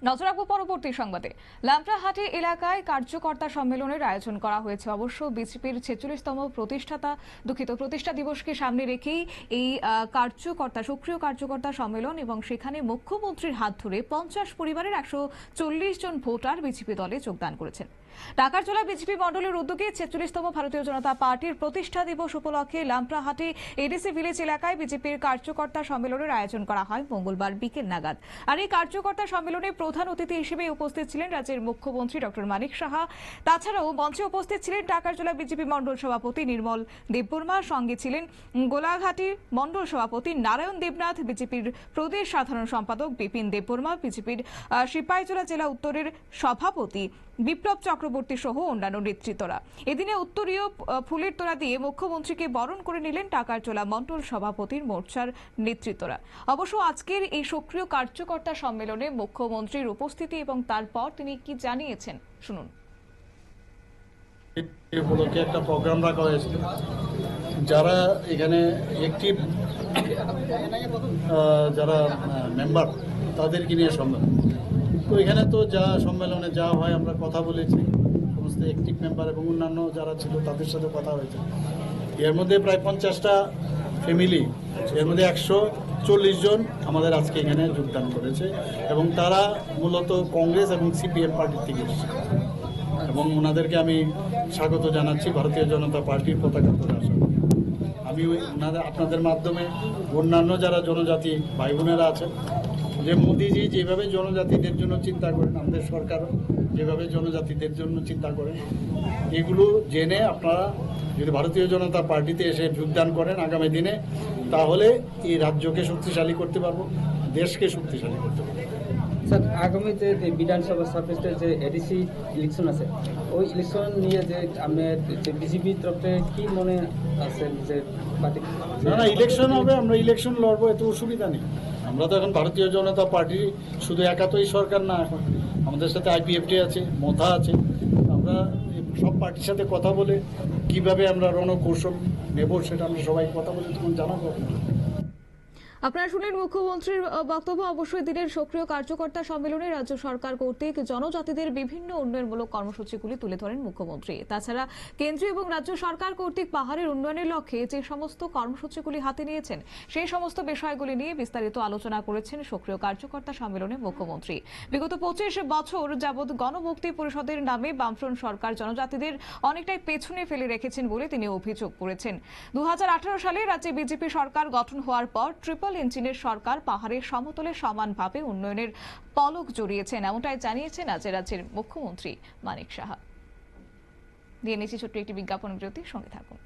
নজর রাখবো পরবর্তী সংবাদে। লামপ্রাহাটি এলাকায় কার্যকর্তা সম্মেলনের আয়োজন করা হয়েছে। অবশ্য বিজেপির 46তম প্রতিষ্ঠা দিবসকে সামনে রেখেই এই সক্রিয় কার্যকর্তা সম্মেলন, এবং সেখানে মুখ্যমন্ত্রীর হাত ধরে 50 পরিবারের 140 জন ভোটার বিজেপি দলে যোগদান করেছেন। টাকারজোলা বিজেপি মণ্ডলের উদ্যোগে 46তম ভারতীয় জনতা পার্টির প্রতিষ্ঠা দিবস উপলক্ষে লামপ্রাহাটি এডিসি ভিলেজ এলাকায় বিজেপির কার্যকর্তা সম্মেলনের আয়োজন করা হয় মঙ্গলবার বিকেল নাগাদ। আর এই কার্যকর্তা সম্মেলনে প্রধান অতিথি হিসেবে উপস্থিত ছিলেন রাজ্যের মুখ্যমন্ত্রী ডক্টর মানিক সাহা। তাছাড়াও মঞ্চে উপস্থিত ছিলেন টাকারজোলা বিজেপি মণ্ডল সভাপতি নির্মল দেববর্মা, সঙ্গে ছিলেন গোলাঘাটি মণ্ডল সভাপতি নারায়ণ দেবনাথ, বিজেপির প্রদেশ সাধারণ সম্পাদক বিপিন দেববর্মা, বিজেপির সিপাহীজলা জেলা উত্তরের সভাপতি বিপ্লব চক্রবর্তী সহ অন্যান্য নেতৃত্বরা। এদিনে উত্তরীয় ফুলের তোড়া দিয়ে মুখ্যমন্ত্রীকে বরণ করে নিলেন টাকারজোলা মণ্ডল সভাপতির মোর্চার নেতৃত্বরা। অবশ্য আজকের এই সক্রিয় কার্যকর্তা সম্মেলনে মুখ্যমন্ত্রীর উপস্থিতি এবং তারপর তিনি কি জানিয়েছেন শুনুন। উপলক্ষে একটা প্রোগ্রাম রাখা হয়েছিল, যারা এখানে একটি যারা মেম্বার তাদেরকে নিয়ে সম্মেলন। তো এখানে তো যা সম্মেলনে যা হয় আমরা কথা বলেছি, সমস্ত অ্যাক্টিভ মেম্বার এবং অন্যান্য যারা ছিল তাদের সাথে কথা হয়েছে। এর মধ্যে প্রায় 50টা ফ্যামিলি, এর মধ্যে 140 জন আমাদের আজকে এখানে যোগদান করেছে, এবং তারা মূলত কংগ্রেস এবং সিপিএম পার্টির থেকে এসেছে, এবং ওনাদেরকে আমি স্বাগত জানাচ্ছি ভারতীয় জনতা পার্টির পতাকা ধরে আসা। আমি আপনাদের মাধ্যমে অন্যান্য যারা জনজাতি ভাই বোনেরা আছেন, যে মোদিজি যেভাবে জনজাতিদের জন্য চিন্তা করেন, আমাদের সরকারও যেভাবে জনজাতিদের জন্য চিন্তা করেন, এগুলো জেনে আপনারা যদি ভারতীয় জনতা পার্টিতে এসে যোগদান করেন আগামী দিনে, তাহলে এই রাজ্যকে শক্তিশালী করতে পারবো, দেশকে শক্তিশালী করতে পারবো। স্যার, আগামী যে বিধানসভা সাবজেক্টের যে এডিসি ইলেকশন আছে, ওই ইলেকশন নিয়ে যে আপনার বিজেপি তরফে কি মনে আছেন যে পার্টি? না, ইলেকশন হবে, আমরা ইলেকশন লড়বো, এত অসুবিধা নেই। আমরা তো এখন ভারতীয় জনতা পার্টি শুধু একাতই সরকার না, এখন আমাদের সাথে আইপিএফটি আছে, মোথা আছে। আমরা সব পার্টির সাথে কথা বলে কিভাবে আমরা রণকৌশল নেব সেটা আমরা সবাই কথা বলে তখন জানাবো। আপনারা শুনলেন মুখ্যমন্ত্রীর বক্তব্য। অবশ্যই দিনের সক্রিয় কার্যকর্তা সম্মেলনে রাজ্য সরকার কর্তৃক জনজাতিদের বিভিন্ন উন্নয়নমূলক কর্মসূচিগুলি তুলে ধরেন মুখ্যমন্ত্রী। তাছাড়া কেন্দ্রীয় এবং রাজ্য সরকার কর্তৃক পাহাড়ের উন্নয়নের লক্ষ্যে যে সমস্ত কর্মসূচিগুলি হাতে নিয়েছেন সেই সমস্ত বিষয়গুলি নিয়ে বিস্তারিত আলোচনা করেছেন সক্রিয় কার্যকর্তা সম্মেলনে মুখ্যমন্ত্রী। বিগত 25 বছর যাবৎ গণমুক্তি পরিষদের নামে বামফ্রন্ট সরকার জনজাতিদের অনেকটাই পেছনে ফেলে রেখেছেন বলে তিনি অভিযোগ করেছেন। 2018 সালে রাজ্যে বিজেপি সরকার গঠন হওয়ার পর ট্রিপল ইঞ্জিনের সরকার পাহাড়ের সমতলে সমানভাবে উন্নয়নের পলক জড়িয়েছেন, এমনটাই জানিয়েছেন আজ রাজ্যের মুখ্যমন্ত্রী মানিক সাহা। দিয়ে নিচ্ছি ছোট্ট একটি বিজ্ঞাপন বিরতি, সঙ্গে থাকুন।